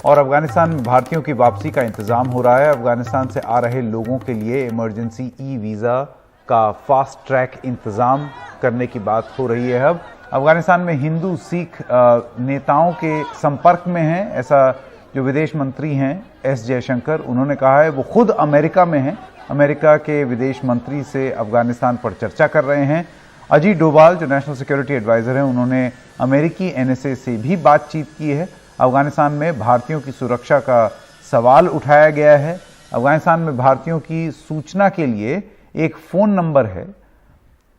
और अफगानिस्तान में भारतीयों की वापसी का इंतजाम हो रहा है। अफगानिस्तान से आ रहे लोगों के लिए इमरजेंसी ई वीज़ा का फास्ट ट्रैक इंतजाम करने की बात हो रही है। अब अफगानिस्तान में हिंदू सिख नेताओं के संपर्क में हैं, ऐसा जो विदेश मंत्री हैं एस जयशंकर, उन्होंने कहा है। वो खुद अमेरिका में हैं, अमेरिका के विदेश मंत्री से अफगानिस्तान पर चर्चा कर रहे हैं। अजीत डोभाल जो नेशनल सिक्योरिटी एडवाइजर हैं, उन्होंने अमेरिकी एनएसए से भी बातचीत की है। अफगानिस्तान में भारतीयों की सुरक्षा का सवाल उठाया गया है। अफगानिस्तान में भारतीयों की सूचना के लिए एक फ़ोन नंबर है,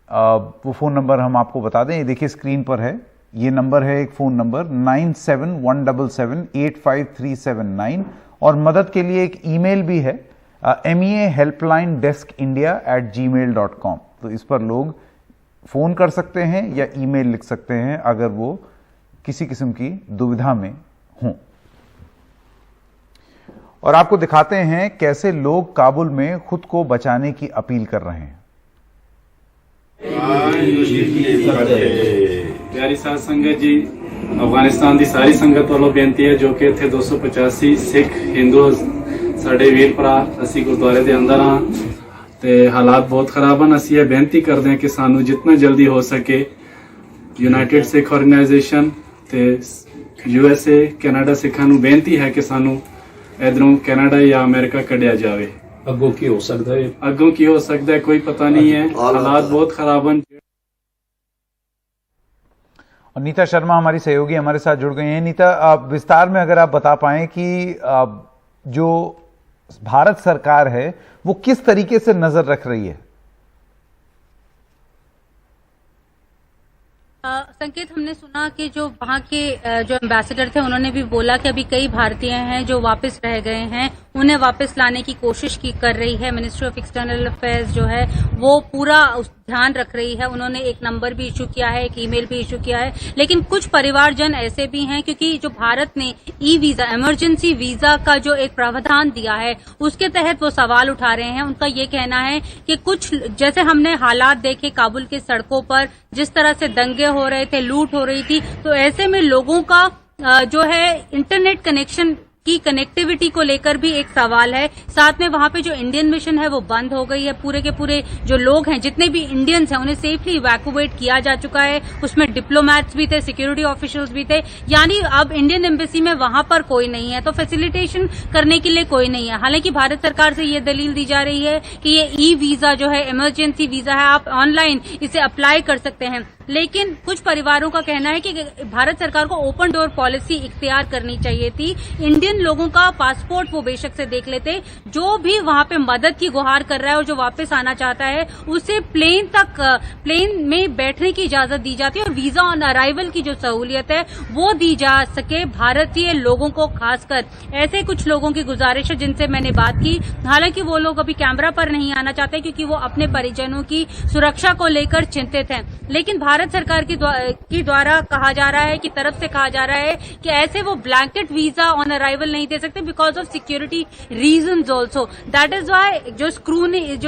वो फ़ोन नंबर हम आपको बता दें, ये देखिए स्क्रीन पर है। ये नंबर है एक फ़ोन नंबर 9717785379 और मदद के लिए एक ईमेल भी है meahelplinedeskindia@gmail.com। तो इस पर लोग फ़ोन कर सकते हैं या ईमेल लिख सकते हैं अगर वो किसी किस्म की दुविधा में हों। और आपको दिखाते हैं कैसे लोग काबुल में खुद को बचाने की अपील कर रहे हैं। प्यारी साध संगत जी, अफगानिस्तान की सारी संगत वालों बेनती है जो कि इत्थे 285 सिख हिंदू साडे वीर भरा असी गुरुद्वारे के अंदर हाँ ते हालात बहुत खराब हैं। असी बेनती करते हैं कि सानू जितना जल्दी हो सके यूनाइटेड सिख ऑर्गेनाइजेशन ते यूएसए कैनेडा सिखां नू बेनती है कि सानू इधरों कैनेडा या अमेरिका कढ़िया जाए। अगों की हो सकता है, अगों की हो सकता है, कोई पता नहीं है, हालात बहुत खराब हैं। और नीता शर्मा हमारी सहयोगी हमारे साथ जुड़ गई हैं। नीता, आप विस्तार में अगर आप बता पाएं कि जो भारत सरकार है वो किस तरीके से नजर रख रही है। संकेत, हमने सुना कि जो वहाँ के जो एम्बेसडर थे उन्होंने भी बोला कि अभी कई भारतीय हैं जो वापस रह गए हैं, उन्हें वापस लाने की कोशिश की कर रही है। मिनिस्ट्री ऑफ एक्सटर्नल अफेयर्स जो है वो पूरा ध्यान रख रही है। उन्होंने एक नंबर भी इशू किया है, एक ईमेल भी इशू किया है। लेकिन कुछ परिवारजन ऐसे भी हैं क्योंकि जो भारत ने ई वीजा इमरजेंसी वीजा का जो एक प्रावधान दिया है उसके तहत वो सवाल उठा रहे हैं। उनका ये कहना है कि कुछ जैसे हमने हालात देखे काबुल के सड़कों पर, जिस तरह से दंगे हो रहे थे, लूट हो रही थी, तो ऐसे में लोगों का जो है इंटरनेट कनेक्शन की कनेक्टिविटी को लेकर भी एक सवाल है। साथ में वहां पे जो इंडियन मिशन है वो बंद हो गई है। पूरे के पूरे जो लोग हैं, जितने भी इंडियंस हैं, उन्हें सेफली इवैक्यूएट किया जा चुका है। उसमें डिप्लोमैट्स भी थे, सिक्योरिटी ऑफिशियल्स भी थे, यानी अब इंडियन एम्बेसी में वहां पर कोई नहीं है, तो फैसिलिटेशन करने के लिए कोई नहीं है। हालांकि भारत सरकार से ये दलील दी जा रही है कि ये ई वीजा जो है इमरजेंसी वीजा है, आप ऑनलाइन इसे अप्लाई कर सकते हैं। लेकिन कुछ परिवारों का कहना है कि भारत सरकार को ओपन डोर पॉलिसी इख्तियार करनी चाहिए थी। इंडियन लोगों का पासपोर्ट वो बेशक से देख लेते, जो भी वहां पे मदद की गुहार कर रहा है और जो वापस आना चाहता है उसे प्लेन में बैठने की इजाजत दी जाती है और वीजा ऑन अराइवल की जो सहूलियत है वो दी जा सके भारतीय लोगों को। खासकर ऐसे कुछ लोगों की गुजारिश है जिनसे मैंने बात की। हालांकि वो लोग अभी कैमरा पर नहीं आना चाहते क्योंकि वो अपने परिजनों की सुरक्षा को लेकर चिंतित हैं। लेकिन भारत सरकार की द्वारा कहा जा रहा है, की तरफ से कहा जा रहा है कि ऐसे वो ब्लैंकेट वीजा ऑन अराइवल नहीं दे सकते because of security reasons also. That is why जो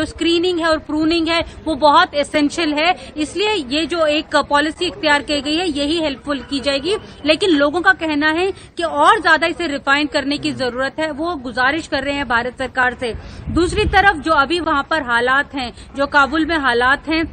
स्क्रीनिंग है और प्रूनिंग है वो बहुत एसेंशियल है। इसलिए ये जो एक पॉलिसी इख्तियार की गई है यही हेल्पफुल की जाएगी। लेकिन लोगों का कहना है कि और ज्यादा इसे रिफाइन करने की जरूरत है, वो गुजारिश कर रहे हैं भारत सरकार से। दूसरी तरफ जो अभी वहां पर हालात हैं, जो काबुल में हालात हैं,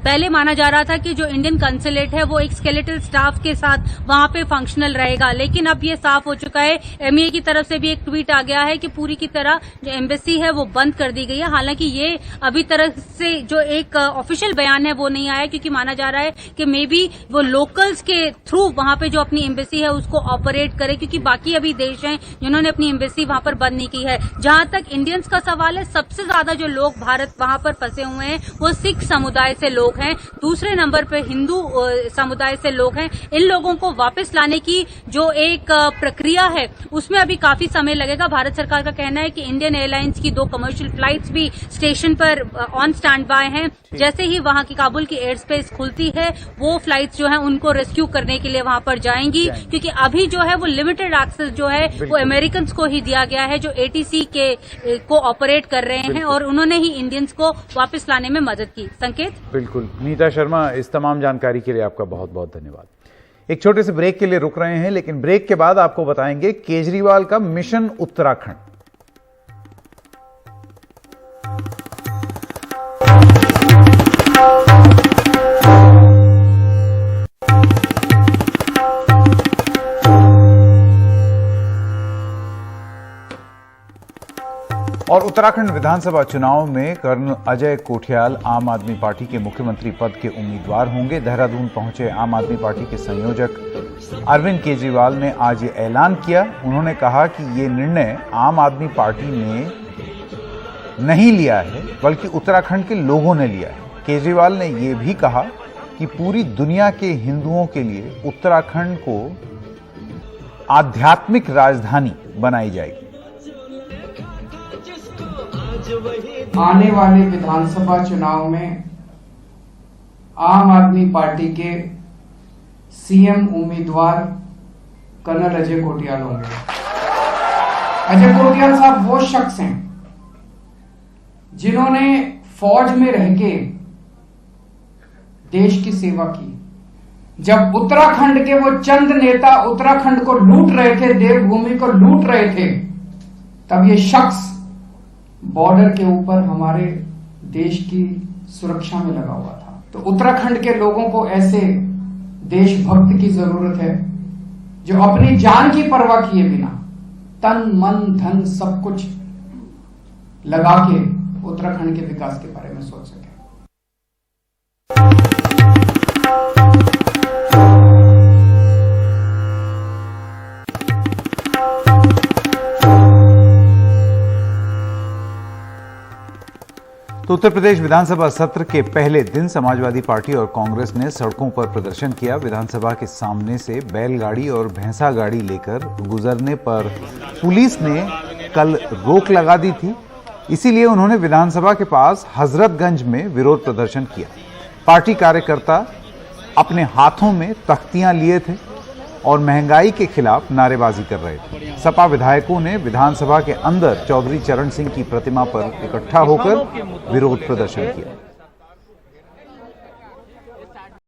पहले माना जा रहा था कि जो इंडियन कंसुलेट है वो एक स्केलेटल स्टाफ के साथ वहां पे फंक्शनल रहेगा, लेकिन अब ये साफ हो चुका है। एमईए की तरफ से भी एक ट्वीट आ गया है कि पूरी की तरह जो एम्बेसी है वो बंद कर दी गई है। हालांकि ये अभी तरह से जो एक ऑफिशियल बयान है वो नहीं आया क्योंकि माना जा रहा है कि मे बी वो लोकल्स के थ्रू वहां पे जो अपनी एम्बेसी है उसको ऑपरेट करे, क्योंकि बाकी अभी देश हैं जिन्होंने अपनी एम्बेसी वहां पर बंद नहीं की है। जहां तक इंडियंस का सवाल है, सबसे ज्यादा जो लोग भारत वहां पर फंसे हुए हैं वो सिख समुदाय से लोग हैं, दूसरे नंबर पे हिंदू समुदाय से लोग हैं। इन लोगों को वापस लाने की जो एक प्रक्रिया है उसमें अभी काफी समय लगेगा। भारत सरकार का कहना है कि इंडियन एयरलाइंस की 2 कमर्शियल फ्लाइट्स भी स्टेशन पर ऑन स्टैंड बाय हैं। जैसे ही वहां की काबुल की एयर स्पेस खुलती है वो फ्लाइट्स जो है उनको रेस्क्यू करने के लिए वहां पर जाएंगी, क्योंकि अभी जो है वो लिमिटेड एक्सेस जो है वो अमेरिकन को ही दिया गया है जो एटीसी को ऑपरेट कर रहे हैं और उन्होंने ही इंडियंस को वापस लाने में मदद की। संकेत, बिल्कुल। नीता शर्मा, इस तमाम जानकारी के लिए आपका बहुत बहुत धन्यवाद। एक छोटे से ब्रेक के लिए रुक रहे हैं, लेकिन ब्रेक के बाद आपको बताएंगे केजरीवाल का मिशन उत्तराखंड। और उत्तराखंड विधानसभा चुनाव में कर्नल अजय कोठियाल आम आदमी पार्टी के मुख्यमंत्री पद के उम्मीदवार होंगे। देहरादून पहुंचे आम आदमी पार्टी के संयोजक अरविंद केजरीवाल ने आज ये ऐलान किया। उन्होंने कहा कि ये निर्णय आम आदमी पार्टी ने नहीं लिया है, बल्कि उत्तराखंड के लोगों ने लिया है। केजरीवाल ने यह भी कहा कि पूरी दुनिया के हिंदुओं के लिए उत्तराखंड को आध्यात्मिक राजधानी बनाई जाएगी। आने वाले विधानसभा चुनाव में आम आदमी पार्टी के सीएम उम्मीदवार कर्नल अजय कोठियाल होंगे। अजय कोठियाल साहब वो शख्स हैं जिन्होंने फौज में रह के देश की सेवा की। जब उत्तराखंड के वो चंद नेता उत्तराखंड को लूट रहे थे, देवभूमि को लूट रहे थे, तब ये शख्स बॉर्डर के ऊपर हमारे देश की सुरक्षा में लगा हुआ था। तो उत्तराखंड के लोगों को ऐसे देशभक्त की जरूरत है जो अपनी जान की परवाह किए बिना तन मन धन सब कुछ लगा के उत्तराखंड के विकास के बारे में सोच सके। तो उत्तर प्रदेश विधानसभा सत्र के पहले दिन समाजवादी पार्टी और कांग्रेस ने सड़कों पर प्रदर्शन किया। विधानसभा के सामने से बैलगाड़ी और भैंसा गाड़ी लेकर गुजरने पर पुलिस ने कल रोक लगा दी थी, इसीलिए उन्होंने विधानसभा के पास हजरतगंज में विरोध प्रदर्शन किया। पार्टी कार्यकर्ता अपने हाथों में तख्तियां लिए थे और महंगाई के खिलाफ नारेबाजी कर रहे थे। सपा विधायकों ने विधानसभा के अंदर चौधरी चरण सिंह की प्रतिमा पर इकट्ठा होकर विरोध प्रदर्शन किया।